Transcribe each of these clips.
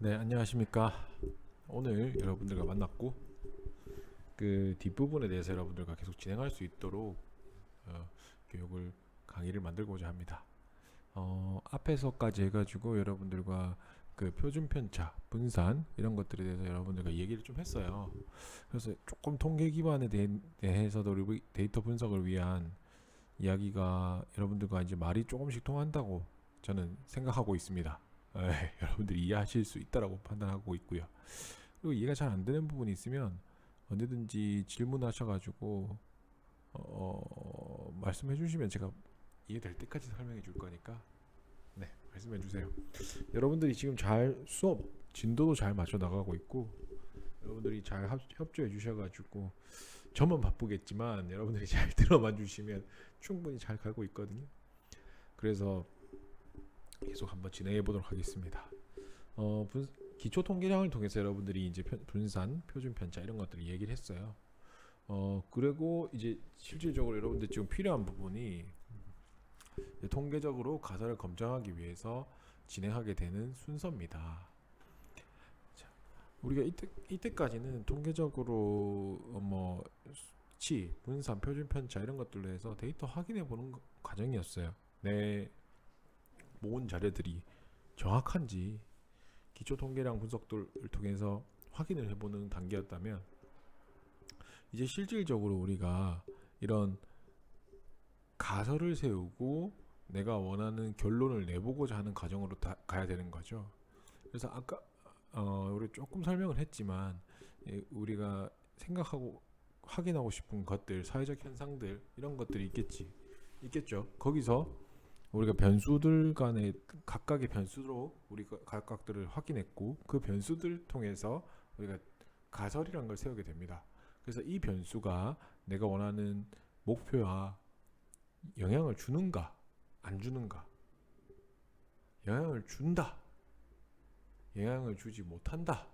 네, 안녕하십니까. 오늘 여러분들과 만났고 그 뒷부분에 대해서 여러분들과 계속 진행할 수 있도록 교육을 강의를 만들고자 합니다. 앞에서까지 해가지고 여러분들과 그 표준 편차, 분산 이런 것들에 대해서 여러분들과 얘기를 좀 했어요. 그래서 조금 통계 기반에 대해서도 우리 데이터 분석을 위한 이야기가 여러분들과 이제 말이 조금씩 통한다고 저는 생각하고 있습니다. 여러분들이 이해하실 수 있다라고 판단하고 있고요. 그리고 이해가 잘 안 되는 부분이 있으면 언제든지 질문하셔가지고 말씀해 주시면 제가 이해될 때까지 설명해 줄 거니까 네, 말씀해 주세요. 여러분들이 지금 잘 수업 진도도 잘 맞춰 나가고 있고 여러분들이 잘 협조해 주셔가지고 저만 바쁘겠지만 여러분들이 잘 들어만 주시면 충분히 잘 가고 있거든요. 그래서 계속 한번 진행해 보도록 하겠습니다. 기초 통계량을 통해서 여러분들이 이제 분산, 표준 편차 이런 것들을 얘기를 했어요. 그리고 이제 실질적으로 여러분들 지금 필요한 부분이 통계적으로 가설을 검증하기 위해서 진행하게 되는 순서입니다. 자, 우리가 이때까지는 통계적으로 뭐 수치, 분산, 표준 편차 이런 것들로 해서 데이터 확인해 보는 과정이었어요. 내 모은 자료들이 정확한지 기초 통계량 분석들을 통해서 확인을 해보는 단계였다면 이제 실질적으로 우리가 이런 가설을 세우고 내가 원하는 결론을 내보고자 하는 과정으로 가야 되는 거죠. 그래서 아까 우리 조금 설명을 했지만 우리가 생각하고 확인하고 싶은 것들, 사회적 현상들 이런 것들이 있겠죠. 거기서 우리가 변수들 간의 각각의 변수로 우리가 각각들을 확인했고 그 변수들 통해서 우리가 가설이란 걸 세우게 됩니다. 그래서 이 변수가 내가 원하는 목표와 영향을 주는가 안 주는가, 영향을 준다, 영향을 주지 못한다,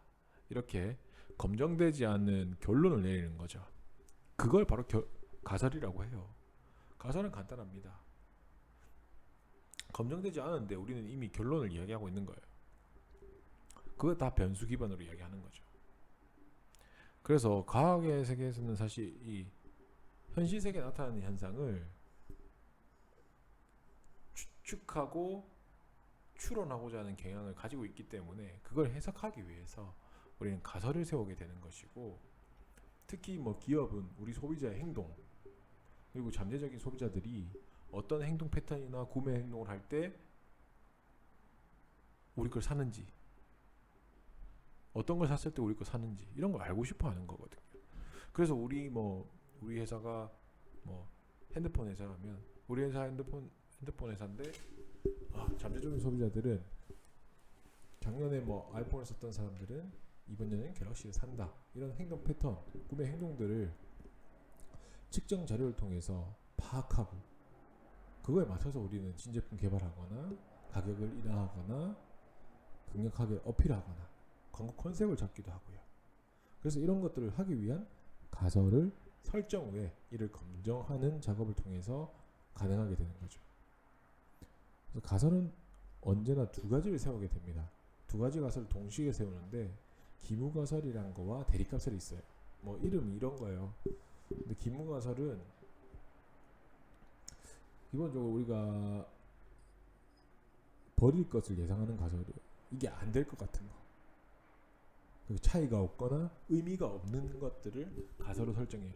이렇게 검증되지 않은 결론을 내리는 거죠. 그걸 바로 가설이라고 해요. 가설은 간단합니다. 검증되지 않은데 우리는 이미 결론을 이야기하고 있는 거예요. 그거 다 변수 기반으로 이야기하는 거죠. 그래서 과학의 세계에서는 사실 이 현실 세계에 나타나는 현상을 추측하고 추론하고자 하는 경향을 가지고 있기 때문에 그걸 해석하기 위해서 우리는 가설을 세우게 되는 것이고, 특히 뭐 기업은 우리 소비자의 행동 그리고 잠재적인 소비자들이 어떤 행동 패턴이나 구매 행동을 할 때 우리 걸 사는지, 어떤 걸 샀을 때 우리 걸 사는지 이런 걸 알고 싶어 하는 거거든요. 그래서 우리 회사가 뭐 핸드폰 회사라면 우리 회사 핸드폰 회사인데 잠재적인 소비자들은 작년에 뭐 아이폰을 썼던 사람들은 이번 년엔 갤럭시를 산다, 이런 행동 패턴, 구매 행동들을 측정 자료를 통해서 파악하고 그거에 맞춰서 우리는 신제품 개발하거나 가격을 인하하거나 강력하게 어필하거나 광고 컨셉을 잡기도 하고요. 그래서 이런 것들을 하기 위한 가설을 설정 후에 이를 검증하는 작업을 통해서 가능하게 되는 거죠. 그래서 가설은 언제나 두 가지를 세우게 됩니다. 두 가지 가설을 동시에 세우는데 기무가설이란 거와 대립가설이 있어요. 뭐 이름이 이런 거예요. 근데 기무가설은 기본적으로 우리가 버릴 것을 예상하는 가설이에요. 이게 안 될 것 같은 거, 차이가 없거나 의미가 없는 것들을 가설로 설정해요.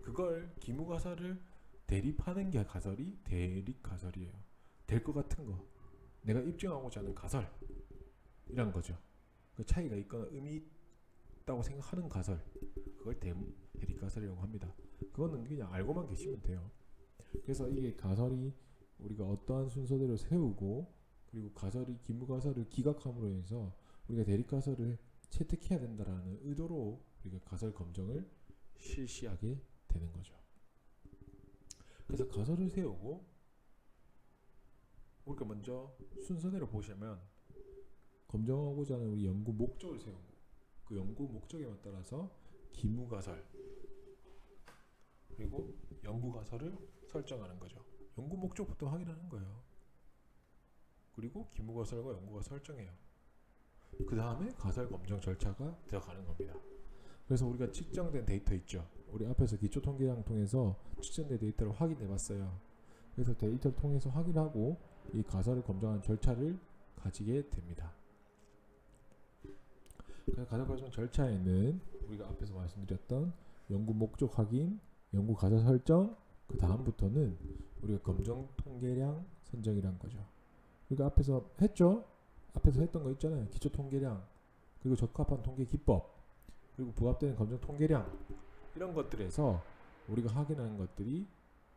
그걸 기무가설을 대립하는 게 가설이 대립가설이에요. 될 것 같은 거, 내가 입증하고자 하는 가설이란 거죠. 그 차이가 있거나 의미 있다고 생각하는 가설, 그걸 대립가설이라고 합니다. 그거는 그냥 알고만 계시면 돼요. 그래서 이게 가설이 우리가 어떠한 순서대로 세우고 그리고 가설이 기무가설을 기각함으로 해서 우리가 대립가설을 채택해야 된다라는 의도로 우리가 가설 검증을 실시하게 되는 거죠. 그래서 가설을 세우고 우리가 먼저 순서대로 보시면 검증하고자 하는 우리 연구 목적을 세우고 그 연구 목적에 따라서 기무가설 그리고 연구가설을 설정하는 거죠. 연구 목적부터 확인하는 거예요. 그리고 기무가설과 연구가 설정해요. 그 다음에 가설 검정 절차가 들어가는 겁니다. 그래서 우리가 측정된 데이터 있죠. 우리 앞에서 기초 통계량 통해서 측정된 데이터를 확인해 봤어요. 그래서 데이터를 통해서 확인하고 이 가설을 검증하는 절차를 가지게 됩니다. 그래서 가설 검증 절차에는 우리가 앞에서 말씀드렸던 연구 목적 확인, 연구 가설 설정, 그 다음부터는 우리가 검정 통계량 선정이란 거죠. 우리가 앞에서 했죠? 앞에서 했던 거 있잖아요. 기초 통계량, 그리고 적합한 통계 기법, 그리고 부합되는 검정 통계량, 이런 것들에서 우리가 확인하는 것들이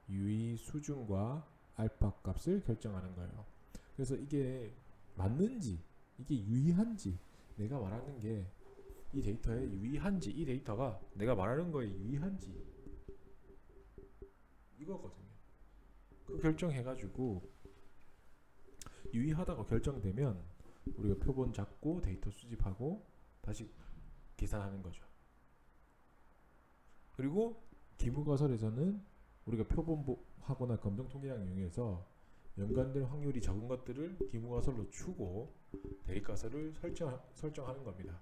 유의 수준과 알파 값을 결정하는 거예요. 그래서 이게 맞는지, 이게 유의한지, 내가 말하는 게 이 데이터에 유의한지, 이 데이터가 내가 말하는 거에 유의한지, 이거거든요. 그 결정해가지고 유의하다고 결정되면 우리가 표본 잡고 데이터 수집하고 다시 계산하는 거죠. 그리고 기무가설에서는 우리가 표본하거나 검정 통계량 이용해서 연관될 확률이 적은 것들을 기무가설로 추고 대립가설을 설정하는 겁니다.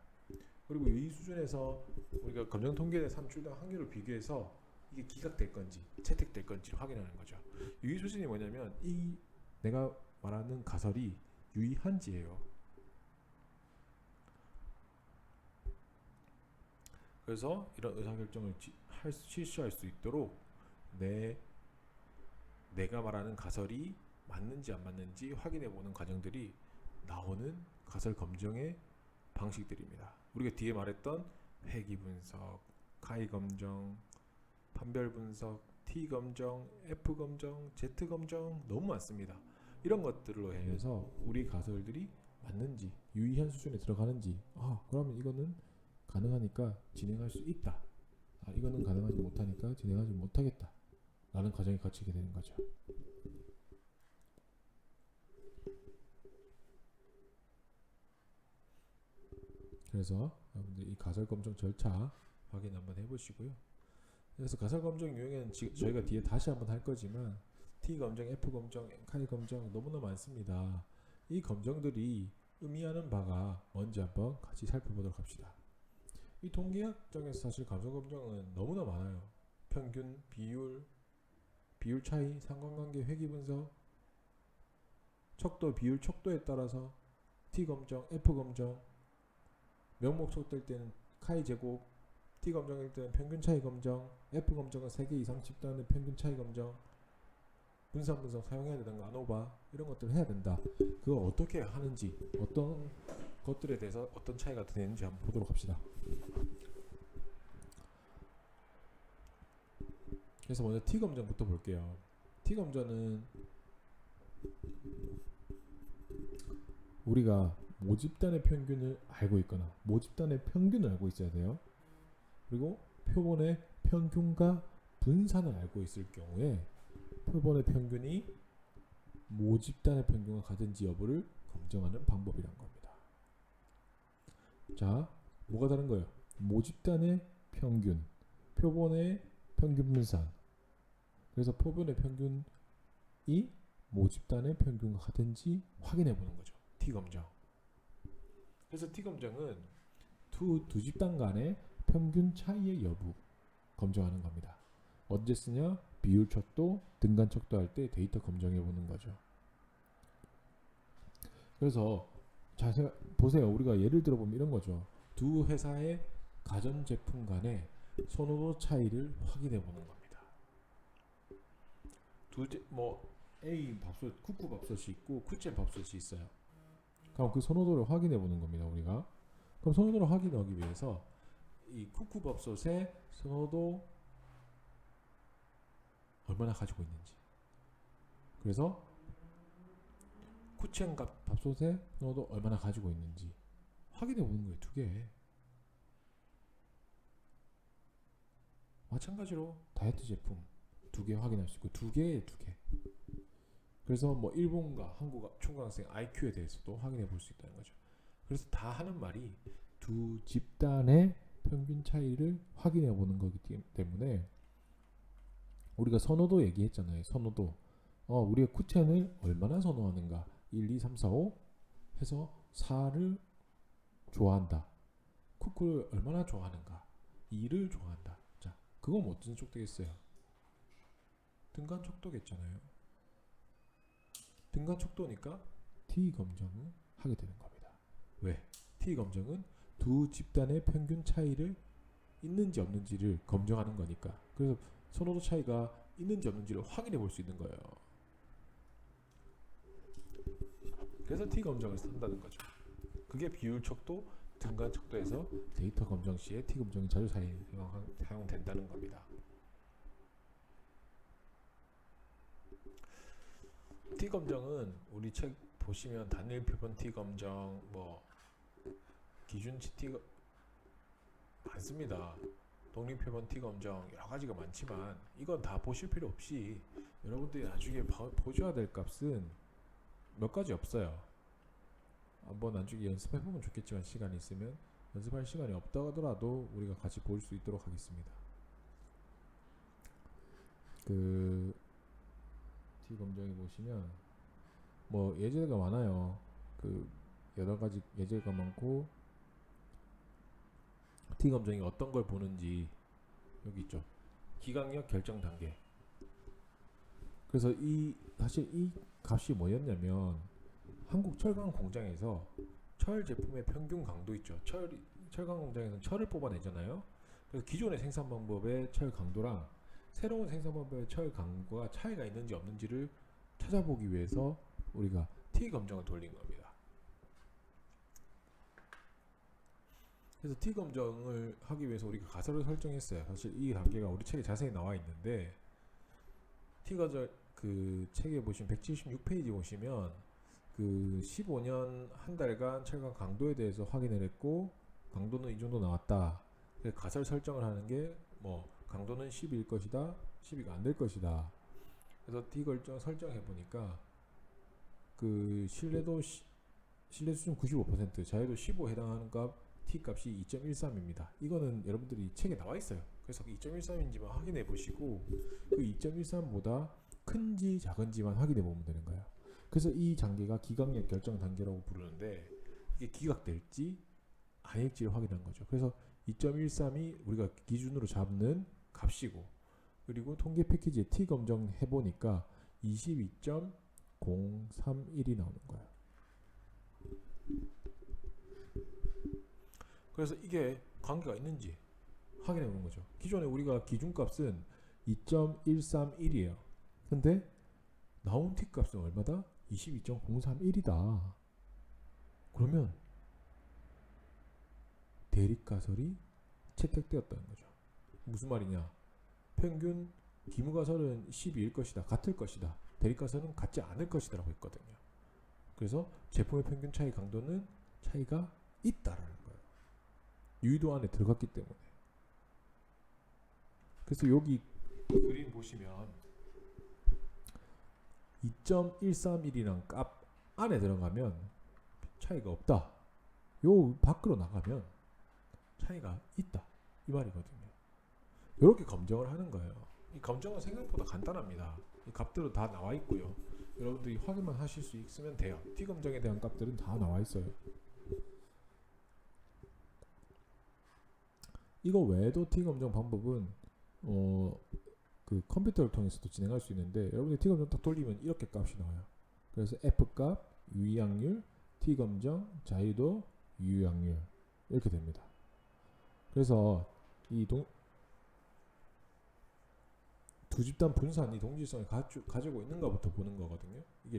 그리고 유의 수준에서 우리가 검정 통계에 산출된 확률을 비교해서 이게 기각될 건지 채택될 건지 확인하는 거죠. 유의 수준이 뭐냐면 이 내가 말하는 가설이 유의한지예요. 그래서 이런 의사결정을 실시할 수 있도록 내가 말하는 가설이 맞는지 안 맞는지 확인해보는 과정들이 나오는 가설 검정의 방식들입니다. 우리가 뒤에 말했던 회귀 분석, 카이 검정, 판별 분석, T 검정, F 검정, Z 검정 너무 많습니다. 이런 것들로 해서 우리 가설들이 맞는지 유의한 수준에 들어가는지 그러면 이거는 가능하니까 진행할 수 있다. 이거는 가능하지 못하니까 진행하지 못하겠다. 라는 과정이 거치게 되는 거죠. 그래서 여러분들 이 가설 검정 절차 확인 한번 해보시고요. 그래서 가설 검정 유형에는 저희가 뒤에 다시 한번 할 거지만 T 검정, F 검정, 카이 검정 너무나 많습니다. 이 검정들이 의미하는 바가 뭔지 한번 같이 살펴보도록 합시다. 이 통계학적에서 사실 가설 검정은 너무나 많아요. 평균, 비율 차이, 상관관계, 회귀 분석, 척도, 비율, 척도에 따라서 T 검정, F 검정, 명목 척도일 때는 카이 제곱, T 검정일 때는 평균 차이 검정, F 검정은 3개 이상 집단의 평균 차이 검정, 분산 분석 사용해야 되는가, 아노바 이런 것들을 해야 된다. 그걸 어떻게 하는지, 어떤 것들에 대해서 어떤 차이가 되는지 한번 보도록 합시다. 그래서 먼저 T 검정부터 볼게요. T 검정은 우리가 모집단의 평균을 알고 있거나 모집단의 평균을 알고 있어야 돼요. 그리고 표본의 평균과 분산을 알고 있을 경우에 표본의 평균이 모집단의 평균과 같은지 여부를 검증하는 방법이란 겁니다. 자, 뭐가 다른 거예요? 모집단의 평균, 표본의 평균 분산. 그래서 표본의 평균이 모집단의 평균과 같은지 확인해 보는 거죠. T 검정. 그래서 T 검정은 두 집단 간의 평균 차이의 여부 검증하는 겁니다. 언제 쓰냐? 비율 척도, 등간 척도 할 때 데이터 검증해 보는 거죠. 그래서 자, 보세요. 우리가 예를 들어 보면 이런 거죠. 두 회사의 가전 제품 간의 선호도 차이를 확인해 보는 겁니다. A 밥솥, 쿠쿠 밥솥이 있고 쿠첸 밥솥이 있어요. 그럼 그 선호도를 확인해 보는 겁니다. 우리가. 그럼 선호도를 확인하기 위해서 이 쿠쿠 밥솥의 선호도 얼마나 가지고 있는지, 그래서 쿠첸 밥솥의 선호도 얼마나 가지고 있는지 확인해 보는 거예요. 두 개. 마찬가지로 다이어트 제품 두 개 확인할 수 있고 두 개. 그래서 뭐 일본과 한국 총각생 IQ에 대해서도 확인해 볼 수 있다는 거죠. 그래서 다 하는 말이 두 집단의 평균 차이를 확인해 보는 거기 때문에 우리가 선호도 얘기했잖아요. 선호도. 우리가 쿠첸을 얼마나 선호하는가. 1, 2, 3, 4, 5 해서 4를 좋아한다. 쿠쿠를 얼마나 좋아하는가? 이를 좋아한다. 자, 그건 어떤 쪽 되겠어요? 등간 척도겠잖아요. 등간 척도니까 T 검정을 하게 되는 겁니다. 왜? T 검정은 두 집단의 평균 차이를 있는지 없는지를 검증하는 거니까. 그래서 선호도 차이가 있는지 없는지를 확인해 볼 수 있는 거예요. 그래서 T 검정을 쓴다는 거죠. 그게 비율 척도, 등간 척도에서 데이터 검정 시에 T 검정이 자주 사용된다는 겁니다. T 검정은 우리 책 보시면 단일 표본 T 검정, 뭐 기준치 T 많습니다. 독립 표본 T 검정 여러 가지가 많지만 이건 다 보실 필요 없이 여러분들이 나중에 보셔야 될 값은 몇 가지 없어요. 한번 나중에 연습해보면 좋겠지만 시간이 있으면 연습할 시간이 없다 하더라도 우리가 같이 볼 수 있도록 하겠습니다. 그 T 검정에 보시면 뭐 예제가 많아요. 그 여러 가지 예제가 많고 T 검정이 어떤 걸 보는지 여기 있죠. 기강력 결정 단계. 그래서 사실 이 값이 뭐였냐면 한국 철강 공장에서 철 제품의 평균 강도 있죠. 철강 공장에서는 철을 뽑아내잖아요. 그래서 기존의 생산 방법의 철 강도랑 새로운 생산 방법의 철 강도가 차이가 있는지 없는지를 찾아보기 위해서 우리가 T 검정을 돌린 겁니다. 그래서 T 검정을 하기 위해서 우리가 가설을 설정했어요. 사실 이 단계가 우리 책에 자세히 나와 있는데 T 검정 그 책에 보시면 176페이지 보시면 그 15년 한 달간 철강 강도에 대해서 확인을 했고 강도는 이 정도 나왔다. 가설 설정을 하는 게 뭐 강도는 10일 것이다, 10이가 안 될 것이다. 그래서 T 검정 설정해 보니까 그 신뢰 수준 95%, 자유도 15 해당하는 값 T 값이 2.13입니다. 이거는 여러분들이 책에 나와 있어요. 그래서 2.13인지만 확인해 보시고 그 2.13보다 큰지 작은지만 확인해 보면 되는 거예요. 그래서 이 단계가 기강력 결정 단계라고 부르는데 이게 기각될지 아닐지를 확인한 거죠. 그래서 2.13이 우리가 기준으로 잡는 값이고 그리고 통계 패키지에 T 검정 해보니까 22.031이 나오는 거예요. 그래서 이게 관계가 있는지 확인해 보는 거죠. 기존에 우리가 기준값은 2.131이에요. 근데 나온 T 값은 얼마다? 22.031이다. 그러면 대립가설이 채택되었다는 거죠. 무슨 말이냐? 평균 기무가설은 12일 것이다. 같을 것이다. 대립가설은 같지 않을 것이다 라고 했거든요. 그래서 제품의 평균 차이 강도는 차이가 있다라는 거예요. 유의도 안에 들어갔기 때문에. 그래서 여기 그림 보시면 2.131이란 값 안에 들어가면 차이가 없다. 요 밖으로 나가면 차이가 있다. 이 말이거든요. 이렇게 검정을 하는 거예요. 이 검정은 생각보다 간단합니다. 이 값들은 다 나와 있고요. 여러분들이 확인만 하실 수 있으면 돼요. T 검정에 대한 값들은 다 나와 있어요. 이거 외에도 T 검정 방법은 그 컴퓨터를 통해서도 진행할 수 있는데 여러분이 T 검정 딱 돌리면 이렇게 값이 나와요. 그래서 F 값, 유의항률, T 검정, 자유도, 유의항률 이렇게 됩니다. 그래서 이 두 집단 분산이 동질성을 가지고 있는가부터 보는 거거든요. 이게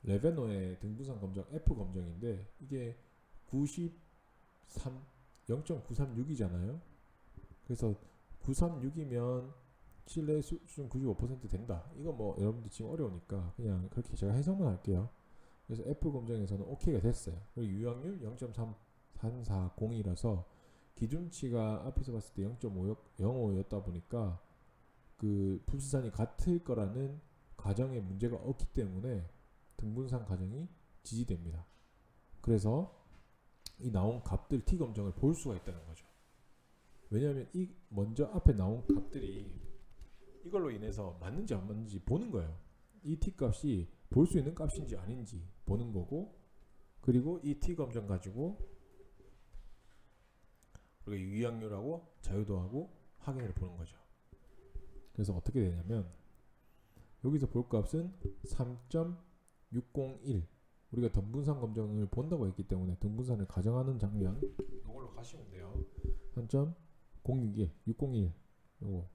레베노의 등분산 검정 F 검정인데 이게 0.936이잖아요. 그래서 936이면 신뢰 수준 95% 된다. 이건 뭐 여러분들 지금 어려우니까 그냥 그렇게 제가 해석만 할게요. 그래서 F 검정에서는 OK가 됐어요. 그리고 유효확률 0.340이라서 기준치가 앞에서 봤을 때 0.05였다 보니까 그 분수산이 같을 거라는 가정에 문제가 없기 때문에 등분산 가정이 지지됩니다. 그래서 이 나온 값들 T 검정을 볼 수가 있다는 거죠. 왜냐하면 이 먼저 앞에 나온 값들이 이걸로 인해서 맞는지 안 맞는지 보는 거예요. 이 T 값이 볼 수 있는 값인지 아닌지 보는 거고 그리고 이 T 검정 가지고 우리가 유의항률하고 자유도하고 확인을 보는 거죠. 그래서 어떻게 되냐면 여기서 볼 값은 3.601 우리가 등분산 검정을 본다고 했기 때문에 등분산을 가정하는 장면 이걸로 가시면 돼요. 3.061 601 요거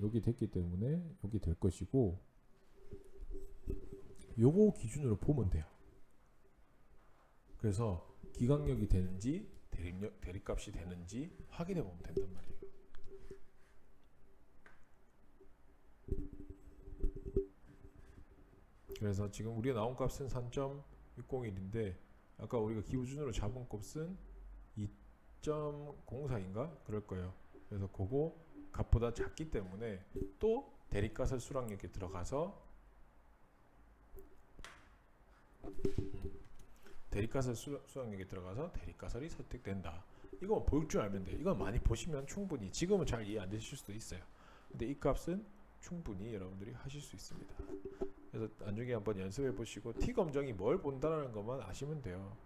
여기 됐기 때문에 여기 될 것이고 요거 기준으로 보면 돼요. 그래서 기강력이 되는지 대립값이 되는지 확인해 보면 된단 말이에요. 그래서 지금 우리가 나온 값은 3.601인데 아까 우리가 기준으로 잡은 값은 2.04인가 그럴 거예요. 그래서 그거 값보다 작기 때문에 또 대립가설 수락력에 들어가서 대립가설 수락력에 들어가서 대립가설이 선택된다. 이거 볼 줄 알면 돼요. 이건 많이 보시면 충분히 지금은 잘 이해 안 되실 수도 있어요. 근데 이 값은 충분히 여러분들이 하실 수 있습니다. 그래서 나중에 한번 연습해 보시고 T 검정이 뭘 본다라는 것만 아시면 돼요.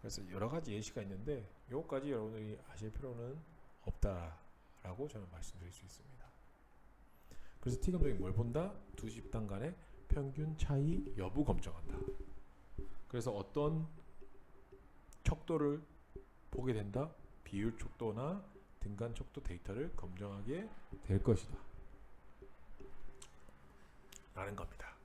그래서 여러 가지 예시가 있는데 요거까지 여러분들이 아실 필요는 없다라고 저는 말씀드릴 수 있습니다. 그래서 T 검정이 뭘 본다? 두 집단 간의 평균 차이 여부 검정한다. 그래서 어떤 척도를 보게 된다? 비율 척도나 등간 척도 데이터를 검정하게 될 것이다 라는 겁니다.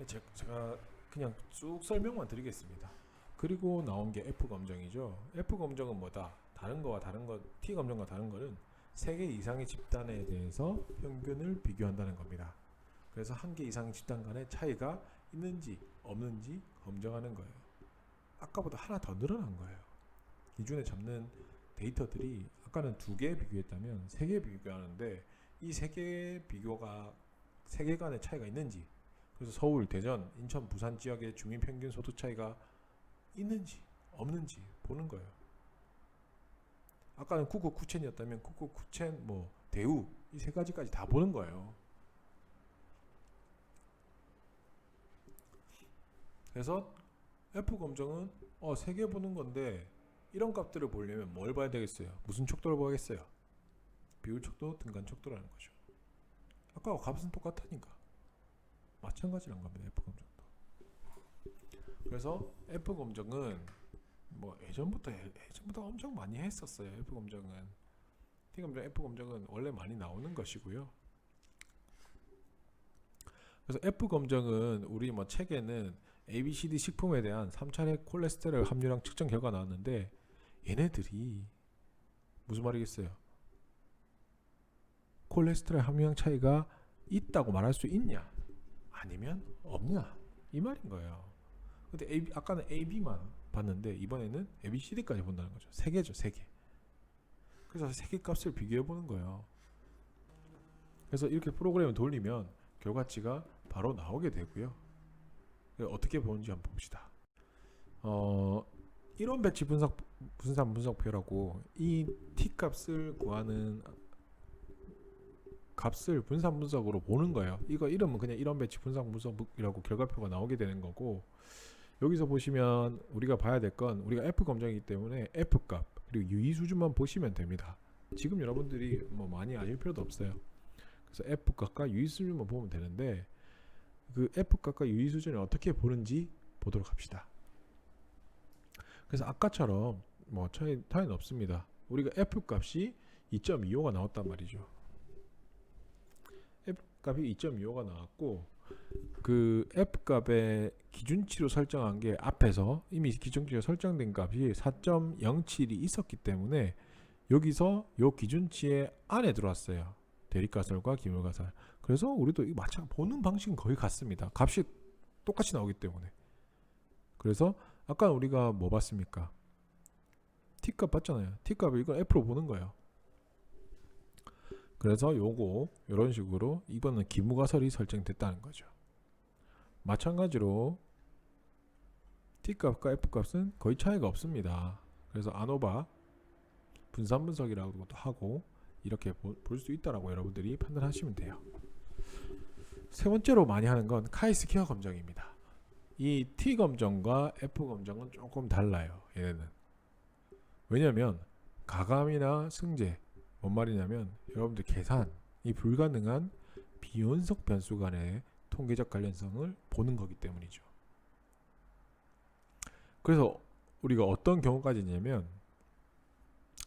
제가 그냥 쭉 설명만 드리겠습니다. 그리고 나온 게 F 검정이죠. F 검정은 뭐다? 다른 거와 다른 거, T 검정과 다른 거는 3개 이상의 집단에 대해서 평균을 비교한다는 겁니다. 그래서 한 개 이상의 집단 간의 차이가 있는지 없는지 검정하는 거예요. 아까보다 하나 더 늘어난 거예요. 기준에 잡는 데이터들이 아까는 2개 비교했다면 3개 비교하는데 이 3개 비교가 3개 간의 차이가 있는지, 그래서 서울, 대전, 인천, 부산 지역의 주민 평균 소득 차이가 있는지 없는지 보는 거예요. 아까는 국고 쿠첸이었다면 국고 쿠첸, 뭐 대우 이 3가지까지 다 보는 거예요. 그래서 F 검정은 3개 보는 건데 이런 값들을 보려면 뭘 봐야 되겠어요? 무슨 척도를 봐야겠어요? 비율 척도, 등간 척도라는 거죠. 아까 값은 똑같으니까 마찬가지란 겁니다. F 검정도. 그래서 F 검정은 뭐 예전부터 엄청 많이 했었어요. F 검정은 T 검정, F 검정은 원래 많이 나오는 것이고요. 그래서 F 검정은 우리 뭐 책에는 ABCD 식품에 대한 3차례 콜레스테롤 함유량 측정 결과 나왔는데 얘네들이 무슨 말이겠어요? 콜레스테롤 함유량 차이가 있다고 말할 수 있냐? 아니면 없냐? 이 말인 거예요. 근데 아까는 AB만 봤는데 이번에는 ABCD까지 본다는 거죠. 3개죠, 3개. 그래서 3개 값을 비교해 보는 거예요. 그래서 이렇게 프로그램을 돌리면 결과치가 바로 나오게 되고요. 어떻게 보는지 한번 봅시다. 이론 배치 분산 분석표라고 이 T 값을 구하는 값을 분산 분석으로 보는 거예요. 이거 이름은 그냥 이론 배치 분산 분석이라고 결과표가 나오게 되는 거고, 여기서 보시면 우리가 봐야 될 건 우리가 F 검정이기 때문에 F 값 그리고 유의 수준만 보시면 됩니다. 지금 여러분들이 뭐 많이 아실 필요도 없어요. 그래서 F 값과 유의 수준만 보면 되는데 그 F 값과 유의 수준을 어떻게 보는지 보도록 합시다. 그래서 아까처럼 뭐 차이는 없습니다. 우리가 F 값이 2.25가 나왔단 말이죠. F 값이 2.25가 나왔고 그 F 값의 기준치로 설정한 게 앞에서 이미 기준치로 설정된 값이 4.07이 있었기 때문에 여기서 요 기준치의 안에 들어왔어요. 대립가설과 기물가설. 그래서 우리도 이 보는 방식은 거의 같습니다. 값이 똑같이 나오기 때문에. 그래서 아까 우리가 뭐 봤습니까? T값 봤잖아요. T값을 이건 F로 보는 거예요. 그래서 요거 이런 식으로 이번은 기무가설이 설정됐다는 거죠. 마찬가지로 T값과 F값은 거의 차이가 없습니다. 그래서 아노바 분산 분석이라고도 하고 이렇게 볼 수 있다라고 여러분들이 판단하시면 돼요. 세 번째로 많이 하는 건 카이스퀘어 검정입니다. 이 T 검정과 F 검정은 조금 달라요. 얘네는. 왜냐면 가감이나 승제, 뭔 말이냐면 여러분들 계산이 불가능한 비연속 변수 간의 통계적 관련성을 보는 거기 때문이죠. 그래서 우리가 어떤 경우까지 있냐면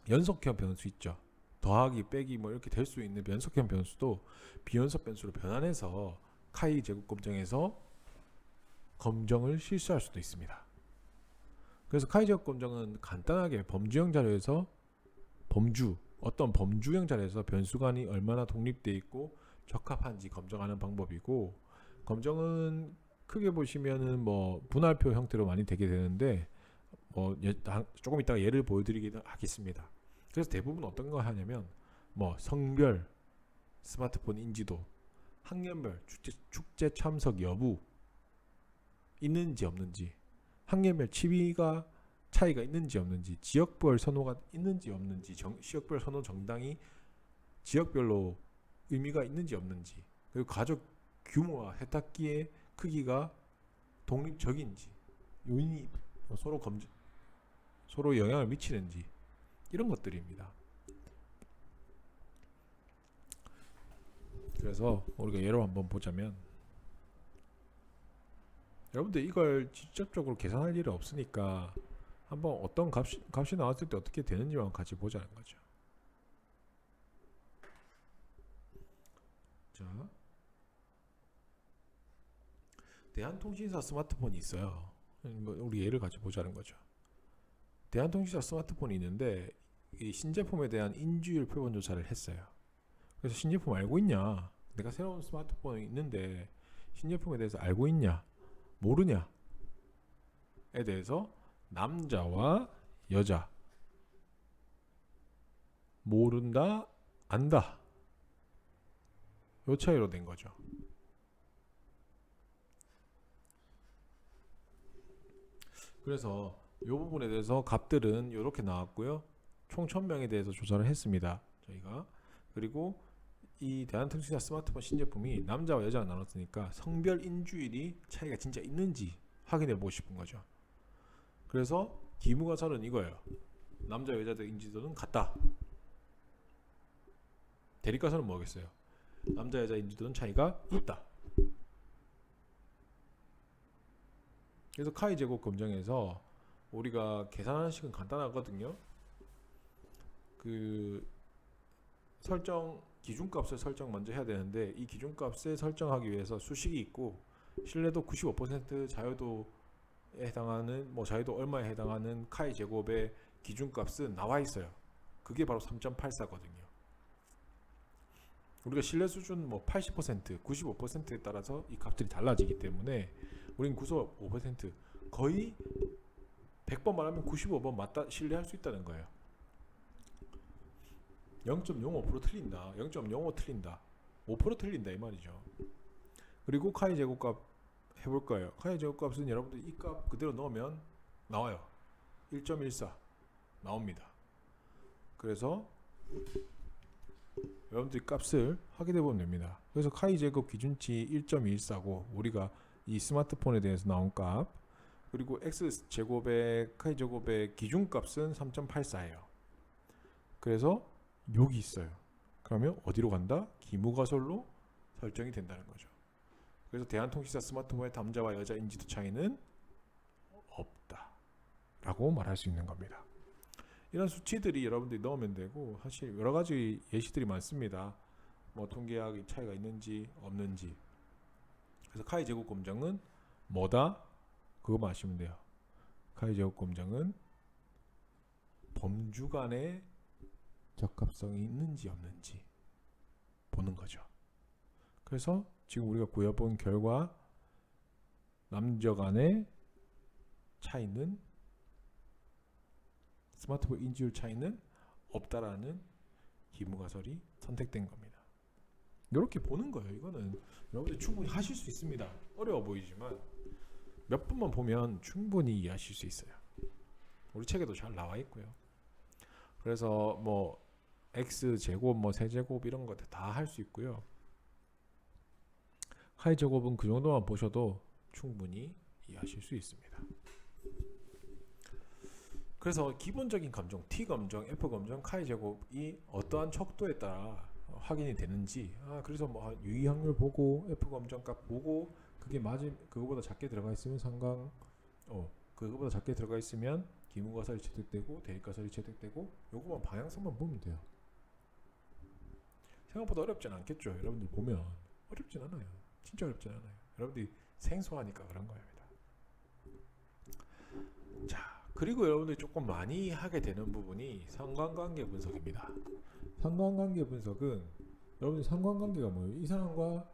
연속형 변수 있죠. 더하기 빼기 뭐 이렇게 될 수 있는 연속형 변수도 비연속 변수로 변환해서 카이 제곱 검정에서 검정을 실수할 수도 있습니다. 그래서 카이 제곱 검정은 간단하게 범주형 자료에서 어떤 범주형 자료에서 변수간이 얼마나 독립되어 있고 적합한지 검정하는 방법이고, 검정은 크게 보시면은 뭐 분할표 형태로 많이 되게 되는데 조금 이따가 예를 보여드리기도 하겠습니다. 그래서 대부분 어떤 거 하냐면 뭐 성별, 스마트폰 인지도, 학년별, 축제 참석 여부 있는지 없는지, 학년별 취미가 차이가 있는지 없는지, 지역별 선호가 있는지 없는지, 지역별 선호 정당이 지역별로 의미가 있는지 없는지, 그리고 가족 규모와 세탁기의 크기가 독립적인지, 요인이 서로 영향을 미치는지, 이런 것들입니다. 그래서 우리가 예로 한번 보자면, 여러분들 이걸 직접적으로 계산할 일은 없으니까 한번 어떤 값이 나왔을 때 어떻게 되는지만 같이 보자는 거죠. 자, 대한통신사 스마트폰이 있어요. 우리 예를 같이 보자는 거죠. 대한통신사 스마트폰이 있는데 이 신제품에 대한 인지율 표본 조사를 했어요. 그래서 신제품 알고 있냐? 내가 새로운 스마트폰이 있는데 신제품에 대해서 알고 있냐? 모르냐에 대해서 남자와 여자, 모른다, 안다, 요 차이로 된 거죠. 그래서 이 부분에 대해서 값들은 이렇게 나왔고요. 총 1000명에 대해서 조사를 했습니다. 저희가. 그리고 이 대한통신사 스마트폰 신제품이 남자와 여자가 나눴으니까 성별 인지율이 차이가 진짜 있는지 확인해 보고 싶은 거죠. 그래서 기무가설은 이거예요. 남자 여자들 인지도는 같다. 대립가설은 뭐겠어요? 남자 여자 인지도는 차이가 있다. 그래서 카이 제곱 검정에서 우리가 계산하는 식은 간단하거든요. 그 기준값을 설정 먼저 해야 되는데, 이 기준값을 설정하기 위해서 수식이 있고 신뢰도 95% 자유도에 해당하는 자유도 얼마에 해당하는 카이 제곱의 기준값은 나와 있어요. 그게 바로 3.84거든요. 우리가 신뢰 수준 80%, 95%에 따라서 이 값들이 달라지기 때문에 우린 95% 거의 100번 말하면 95번 맞다 신뢰할 수 있다는 거예요. 0.05% 틀린다, 0.05 틀린다, 5% 틀린다 이 말이죠. 그리고 카이 제곱값 해볼 거예요. 카이 제곱값은 여러분들 이 값 그대로 넣으면 나와요. 1.14 나옵니다. 그래서 여러분들이 값을 확인해 보면 됩니다. 그래서 카이 제곱 기준치 1.14고 우리가 이 스마트폰에 대해서 나온 값, 그리고 x 제곱의 카이 제곱의 기준값은 3.84예요. 그래서 여기 있어요. 그러면 어디로 간다? 기무가설로 설정이 된다는 거죠. 그래서 대한통신사 스마트폰의 남자와 여자 인지도 차이는 없다 라고 말할 수 있는 겁니다. 이런 수치들이 여러분들이 넣으면 되고, 사실 여러 가지 예시들이 많습니다. 통계학 차이가 있는지 없는지. 그래서 카이 제곱 검정은 뭐다? 그거만 아시면 돼요. 카이 제곱 검정은 범주 간의 적합성이 있는지 없는지 보는 거죠. 그래서 지금 우리가 구해본 결과 남녀 간의 차이는, 스마트폰 인지율 차이는 없다라는 기무가설이 선택된 겁니다. 이렇게 보는 거예요. 이거는 여러분들 충분히 하실 수 있습니다. 어려워 보이지만 몇 번만 보면 충분히 이해하실 수 있어요. 우리 책에도 잘 나와 있고요. 그래서 x 제곱 세제곱 이런 거 다 할 수 있고요. 카이 제곱은 그 정도만 보셔도 충분히 이해하실 수 있습니다. 그래서 기본적인 검정, T 검정, F 검정, 카이 제곱이 어떠한 척도에 따라 확인이 되는지, 그래서 뭐 유의확률 보고 F 검정 값 보고 그게 맞으면 그거보다 작게 들어가 있으면 그거보다 작게 들어가 있으면 기문과설이 채택되고 대입과설이 채택되고 요거만 방향성만 보면 돼요. 생각보다 어렵진 않겠죠. 여러분들 보면 어렵진 않아요. 진짜 어렵진 않아요. 여러분들이 생소하니까 그런 겁니다. 자, 그리고 여러분들이 조금 많이 하게 되는 부분이 상관관계 분석입니다. 상관관계 분석은 여러분들 상관관계가 뭐예요? 이 사람과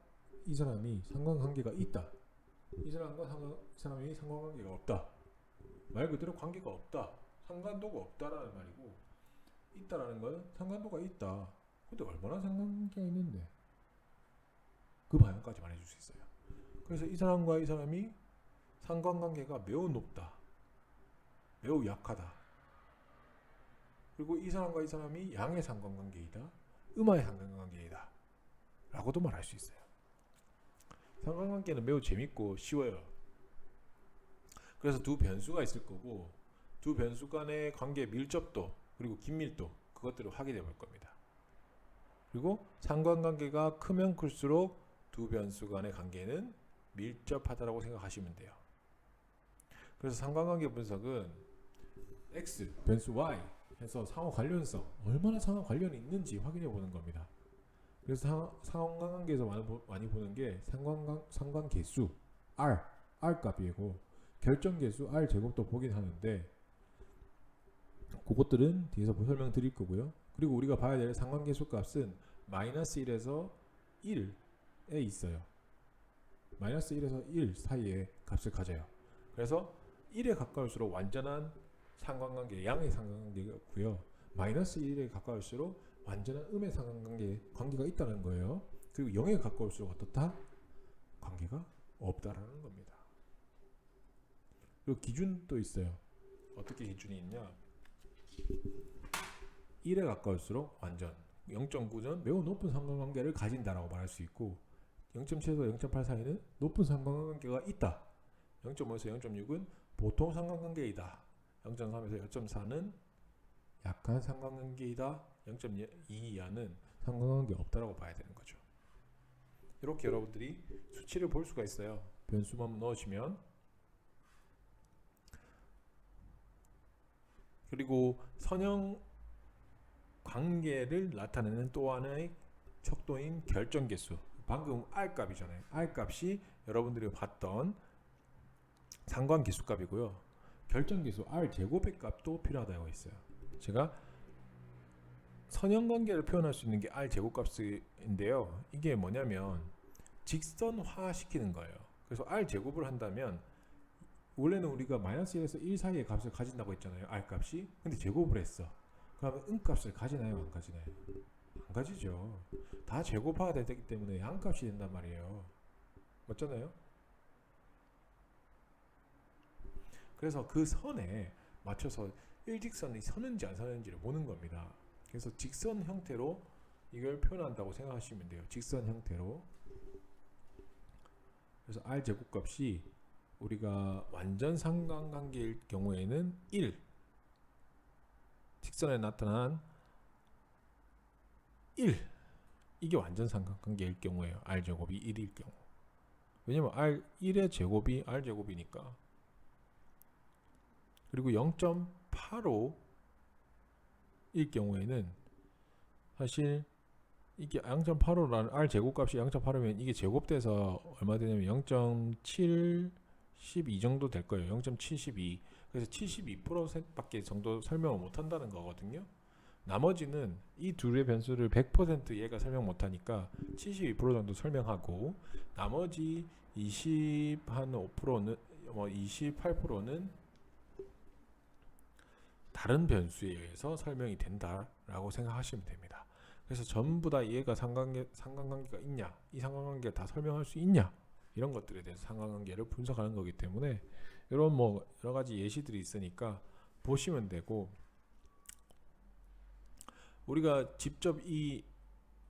이 사람이 상관관계가 있다. 이 사람과 이 사람이 상관관계가 없다. 말 그대로 관계가 없다. 상관도가 없다라는 말이고, 있다라는 건 상관도가 있다. 근데 얼마나 상관관계가 있는데 그 방향까지 말해줄 수 있어요. 그래서 이 사람과 이 사람이 상관관계가 매우 높다, 매우 약하다, 그리고 이 사람과 이 사람이 양의 상관관계이다, 음하의 상관관계이다 라고도 말할 수 있어요. 상관관계는 매우 재밌고 쉬워요. 그래서 두 변수가 있을 거고, 두 변수 간의 관계의 밀접도 그리고 긴밀도, 그것들을 확인해 볼 겁니다. 그리고 상관관계가 크면 클수록 두 변수 간의 관계는 밀접하다라고 생각하시면 돼요. 그래서 상관관계 분석은 X, 변수 Y 해서 상호 관련성, 얼마나 상호 관련이 있는지 확인해 보는 겁니다. 그래서 상관관계에서 많이 보는 게 상관계수 R 값이고, 결정계수 R 제곱도 보긴 하는데 그것들은 뒤에서 설명드릴 거고요. 그리고 우리가 봐야 될 상관계수 값은 마이너스 1에서 1에 있어요. 마이너스 1에서 1 사이에 값을 가져요. 그래서 1에 가까울수록 완전한 상관관계, 양의 상관관계고요. 마이너스 1에 가까울수록 완전한 음의 관계가 있다는 거예요. 그리고 0에 가까울수록 어떻다? 관계가 없다라는 겁니다. 그리고 기준도 있어요. 어떻게 기준이 있냐? 1에 가까울수록 완전, 0.9는 매우 높은 상관관계를 가진다라고 말할 수 있고, 0.7에서 0.8 사이는 높은 상관관계가 있다. 0.5에서 0.6은 보통 상관관계이다. 0.3에서 0.4는 약한 상관관계이다. 0.2 이하는 상관관계 없다라고 봐야 되는 거죠. 이렇게 여러분들이 수치를 볼 수가 있어요. 변수만 넣으시면. 그리고 선형 관계를 나타내는 또 하나의 척도인 결정계수, 방금 R 값이잖아요. R 값이 여러분들이 봤던 상관계수 값이고요. 결정계수 R 제곱의 값도 필요하다고 했어요. 제가 선형관계를 표현할 수 있는 게 R 제곱값인데요. 이게 뭐냐면 직선화 시키는 거예요. 그래서 R 제곱을 한다면, 원래는 우리가 마이너스 1에서 1 사이의 값을 가진다고 했잖아요. R 값이. 근데 제곱을 했어. 그러면 음값을 가지나요? 안 가지나요? 안 가지죠. 다 제곱화가 되기 때문에 양값이 된단 말이에요. 맞잖아요? 그래서 그 선에 맞춰서 일직선이 서는지 안 서는지를 보는 겁니다. 그래서 직선 형태로 이걸 표현한다고 생각하시면 돼요. 직선 형태로. 그래서 R 제곱값이 우리가 완전 상관관계일 경우에는 1, 직선에 나타난 1, 이게 완전 상관관계일 경우에요. R 제곱이 1일 경우. 왜냐면 R 1의 제곱이 R 제곱이니까. 그리고 0.85일 경우에는 사실 이게 0.85라는 R 제곱값이 0.85면 이게 제곱돼서 얼마 되냐면 0.712 정도 될 거예요. 0.72. 그래서 72%밖에 정도 설명을 못 한다는 거거든요. 나머지는 이 둘의 변수를 100% 얘가 설명 못 하니까 72% 정도 설명하고, 나머지 5%는 28%는 다른 변수에 의해서 설명이 된다라고 생각하시면 됩니다. 그래서 전부 다 얘가 상관관계가 있냐, 이 상관관계 다 설명할 수 있냐, 이런 것들에 대해서 상관관계를 분석하는 거기 때문에 이런 뭐 여러 가지 예시들이 있으니까 보시면 되고, 우리가 직접 이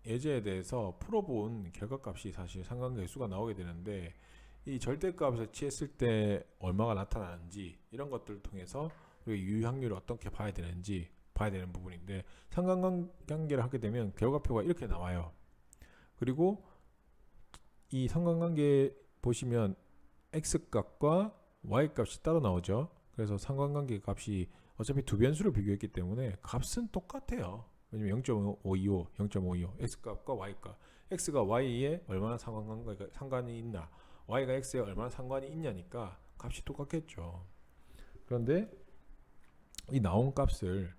예제에 대해서 풀어본 결과값이 사실 상관계수가 나오게 되는데, 이 절대값을 취했을 때 얼마가 나타나는지 이런 것들을 통해서 우리가 유의확률을 어떻게 봐야 되는지 봐야 되는 부분인데, 상관관계를 하게 되면 결과표가 이렇게 나와요. 그리고 이 상관관계 보시면 x값과 y값이 따로 나오죠. 그래서 상관관계 값이 어차피 두 변수를 비교했기 때문에 값은 똑같아요. 왜냐면 0.525, 0.525 x값과 y값, x가 y에 얼마나 상관이 있나, y가 x에 얼마나 상관이 있냐니까 값이 똑같겠죠. 그런데 이 나온 값을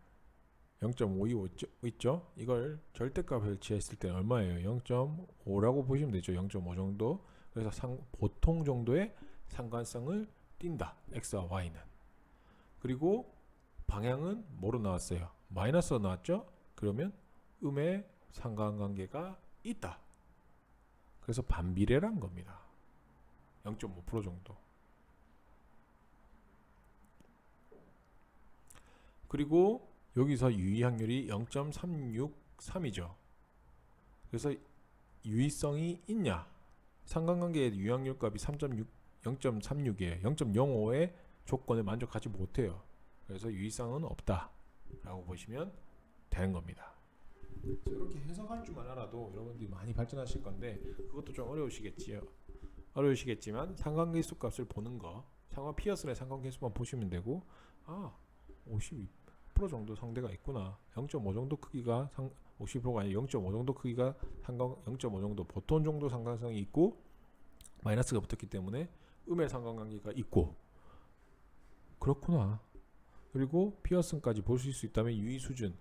0.525 있죠? 이걸 절대값을 취했을 때 얼마예요? 0.5라고 보시면 되죠. 0.5 정도. 그래서 보통 정도의 상관성을 띈다. x와 y는. 그리고 방향은 뭐로 나왔어요? 마이너스로 나왔죠? 그러면 음의 상관관계가 있다. 그래서 반비례란 겁니다. 0.5% 정도. 그리고 여기서 유의확률이 0.363이죠. 그래서 유의성이 있냐? 상관관계의 유의확률 값이 0.36이에요. 0.05의 조건을 만족하지 못해요. 그래서 유의성은 없다 라고 보시면 되는 겁니다. 이렇게 해석할 줄만 알아도 여러분들이 많이 발전하실 건데, 그것도 좀 어려우시겠지만 상관계수 값을 보는 거, 피어슨의 상관계수만 보시면 되고, 52% 정도 상대가 있구나, 0.5 정도 크기가 50%가 아니라 0.5 정도 크기가 0.5 정도 보통 정도 상관성이 있고 마이너스가 붙었기 때문에 음의 상관관계가 있고, 그렇구나. 그리고 피어슨까지 보실 수 있다면 유의 수준,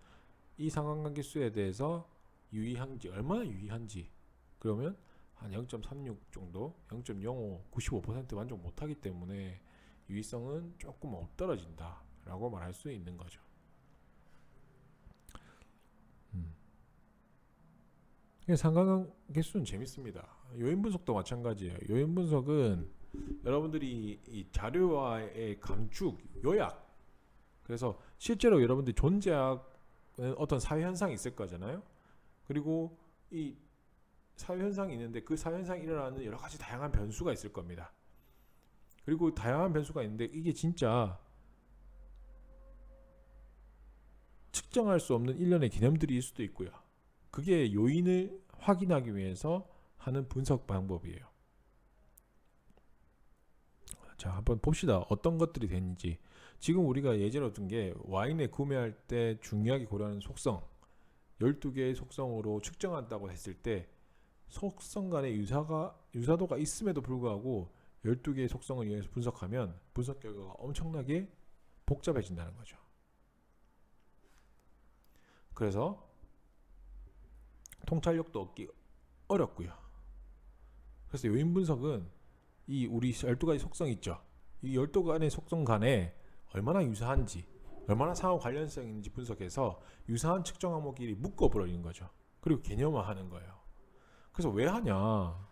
이 상관관계 수에 대해서 유의한지, 얼마나 유의한지, 그러면 한 0.36 정도, 0.05, 95% 만족 못하기 때문에 유의성은 조금 떨어진다 라고 말할 수 있는 거죠. 상관관계 수는 재밌습니다. 요인 분석도 마찬가지예요. 요인 분석은 여러분들이 이 자료와의 감축, 요약, 그래서 실제로 여러분들이 존재하는 어떤 사회현상이 있을 거잖아요. 그리고 이 사회현상이 있는데 그 사회현상이 일어나는 여러 가지 다양한 변수가 있을 겁니다. 그리고 다양한 변수가 있는데 이게 진짜 측정할 수 없는 일련의 개념들일 수도 있고요. 그게 요인을 확인하기 위해서 하는 분석 방법이에요. 자, 한번 봅시다. 어떤 것들이 되는지. 지금 우리가 예제로 든 게 와인을 구매할 때 중요하게 고려하는 속성, 12개의 속성으로 측정한다고 했을 때 속성 간의 유사도가 있음에도 불구하고 12개의 속성을 이용해서 분석하면 분석 결과가 엄청나게 복잡해진다는 거죠. 그래서 통찰력도 얻기 어렵고요. 그래서 요인 분석은 이 우리 12가지 속성 있죠. 이 12가지 속성 간에 얼마나 유사한지, 얼마나 상호 관련성이 있는지 분석해서 유사한 측정 항목끼리 묶어버리는 거죠. 그리고 개념화하는 거예요. 그래서 왜 하냐?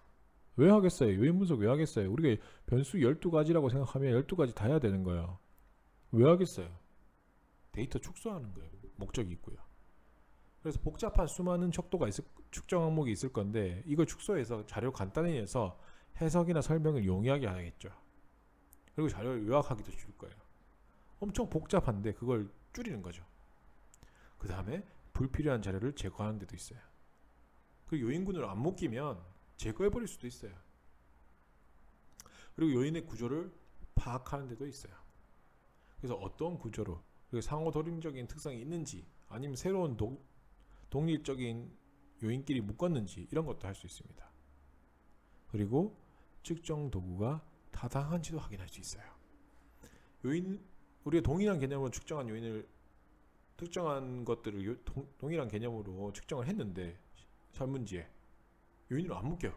왜 하겠어요? 요인 분석 왜 하겠어요? 우리가 변수 12가지라고 생각하면 12가지 다 해야 되는 거예요. 왜 하겠어요? 데이터 축소하는 거예요. 목적이 있고요. 그래서 복잡한 수많은 측정 항목이 있을 건데 이걸 축소해서 자료 간단히 해서 해석이나 설명을 용이하게 하겠죠. 그리고 자료를 요약하기도 줄 거예요. 엄청 복잡한데 그걸 줄이는 거죠. 그 다음에 불필요한 자료를 제거하는 데도 있어요. 그리고 요인군으로 안 묶이면 제거해버릴 수도 있어요. 그리고 요인의 구조를 파악하는 데도 있어요. 그래서 어떤 구조로, 그리고 상호 돌림적인 특성이 있는지, 아니면 새로운 독립적인 요인끼리 묶었는지, 이런 것도 할 수 있습니다. 그리고 측정 도구가 타당한지도 확인할 수 있어요. 우리가 동일한 개념으로 측정한 요인을, 특정한 것들을 동일한 개념으로 측정을 했는데 설문지에 요인으로 안 묶여요.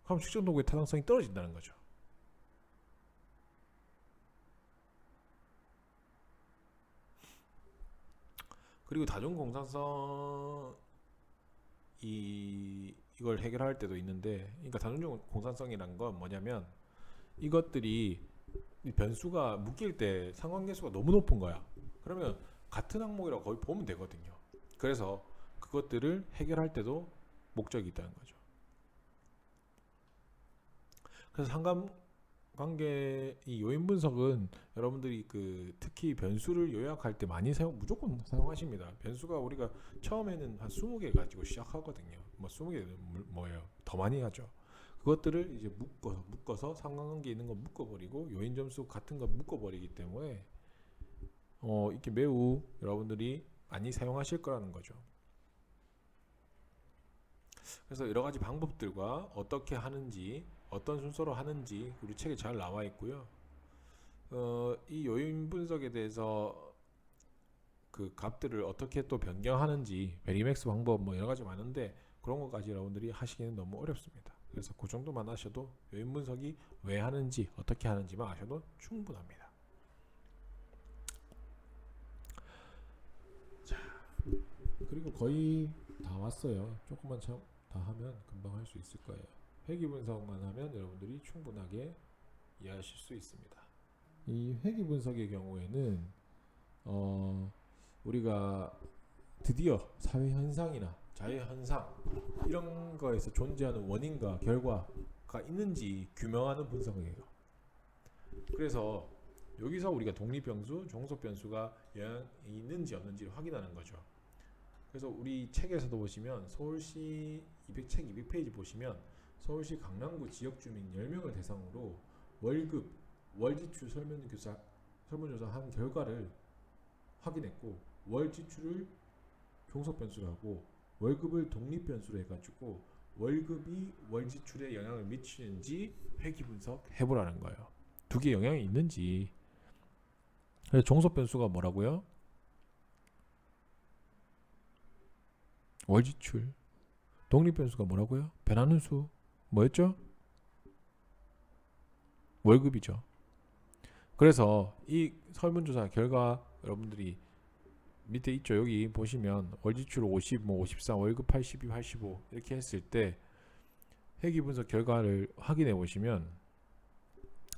그럼 측정 도구의 타당성이 떨어진다는 거죠. 그리고 다중 공산성, 이걸 해결할 때도 있는데, 그러니까 다중 공산성이란 건 뭐냐면 이것들이 변수가 묶일 때 상관계수가 너무 높은 거야. 그러면 같은 항목이라고 거의 보면 되거든요. 그래서 그것들을 해결할 때도 목적이 있다는 거죠. 그래서 상관관계 이 요인 분석은 여러분들이 특히 변수를 요약할 때 많이 무조건 사용하십니다. 변수가 우리가 처음에는 한 20개 가지고 시작하거든요. 뭐 20개는 뭐예요? 더 많이 하죠. 그것들을 이제 묶어서 상관관계 있는 거 묶어버리고 요인 점수 같은 거 묶어버리기 때문에 이렇게 매우 여러분들이 많이 사용하실 거라는 거죠. 그래서 여러 가지 방법들과 어떻게 하는지, 어떤 순서로 하는지 우리 책에 잘 나와 있고요. 이 요인 분석에 대해서 그 값들을 어떻게 또 변경하는지 베리맥스 방법 뭐 여러 가지 많은데 그런 것까지 여러분들이 하시기는 너무 어렵습니다. 그래서 그 정도만 하셔도 요인 분석이 왜 하는지 어떻게 하는지만 아셔도 충분합니다. 자, 그리고 거의 다 왔어요. 조금만 더 하면 금방 할 수 있을 거예요. 회귀 분석만 하면 여러분들이 충분하게 이해하실 수 있습니다. 이 회귀 분석의 경우에는 우리가 드디어 사회 현상이나 자연 현상 이런 거에서 존재하는 원인과 결과가 있는지 규명하는 분석이에요. 그래서 여기서 우리가 독립변수, 종속변수가 영향이 있는지 없는지를 확인하는 거죠. 그래서 우리 책에서도 보시면 서울시 책 200페이지 보시면 서울시 강남구 지역주민 10명을 대상으로 월급, 월지출 설문조사 한 결과를 확인했고 월 지출을 종속변수로 하고 월급을 독립변수로 해가지고 월급이 월 지출에 영향을 미치는지 회귀 분석 해보라는 거예요. 두 개 영향이 있는지. 그래서 종속변수가 뭐라고요? 월 지출. 독립변수가 뭐라고요? 변하는 수. 뭐였죠? 월급이죠. 그래서 이 설문조사 결과 여러분들이 밑에 있죠. 여기 보시면 월지출 50, 54, 월급 82, 85 이렇게 했을 때 회귀분석 결과를 확인해 보시면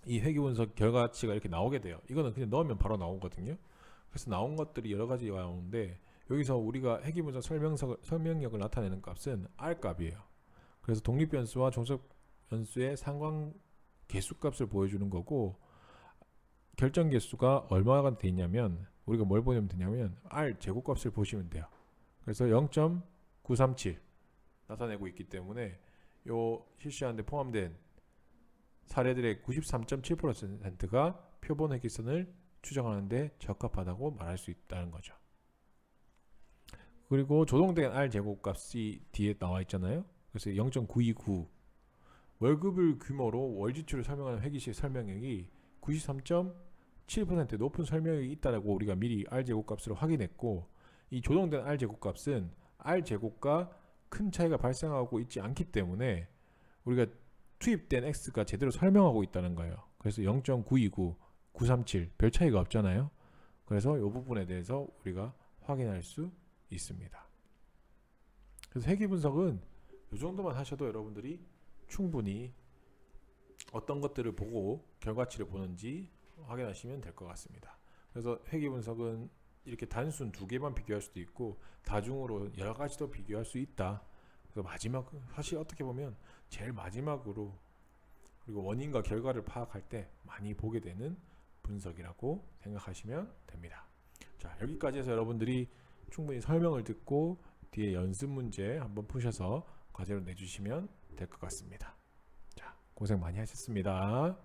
이 회귀분석 결과치가 이렇게 나오게 돼요. 이거는 그냥 넣으면 바로 나오거든요. 그래서 나온 것들이 여러 가지가 나오는데 여기서 우리가 회귀분석 설명력을 나타내는 값은 R 값이에요. 그래서 독립변수와 종속변수의 상관 개수값을 보여주는 거고 결정 개수가 얼마가 돼 있냐면 우리가 뭘 보면 되냐면 R 제곱값을 보시면 돼요. 그래서 0.937 나타내고 있기 때문에 요 실시하는데 포함된 사례들의 93.7%가 표본 회귀선을 추정하는데 적합하다고 말할 수 있다는 거죠. 그리고 조동된 R 제곱값이 뒤에 나와 있잖아요. 그래서 0.929 월급을 규모로 월 지출을 설명하는 회계식 설명액이 93.7% 높은 설명액이 있다라고 우리가 미리 R 제곱값을 확인했고 이 조정된 R 제곱값은 R 제곱과 큰 차이가 발생하고 있지 않기 때문에 우리가 투입된 X가 제대로 설명하고 있다는 거예요. 그래서 0.929, 937 별 차이가 없잖아요. 그래서 이 부분에 대해서 우리가 확인할 수 있습니다. 그래서 회귀 분석은 이 정도만 하셔도 여러분들이 충분히 어떤 것들을 보고 결과치를 보는지 확인하시면 될 것 같습니다. 그래서 회귀 분석은 이렇게 단순 두 개만 비교할 수도 있고 다중으로 여러 가지도 비교할 수 있다. 그래서 마지막 사실 어떻게 보면 제일 마지막으로 그리고 원인과 결과를 파악할 때 많이 보게 되는 분석이라고 생각하시면 됩니다. 자, 여기까지 해서 여러분들이 충분히 설명을 듣고 뒤에 연습 문제 한번 푸셔서 과제로 내주시면 될 것 같습니다. 자, 고생 많이 하셨습니다.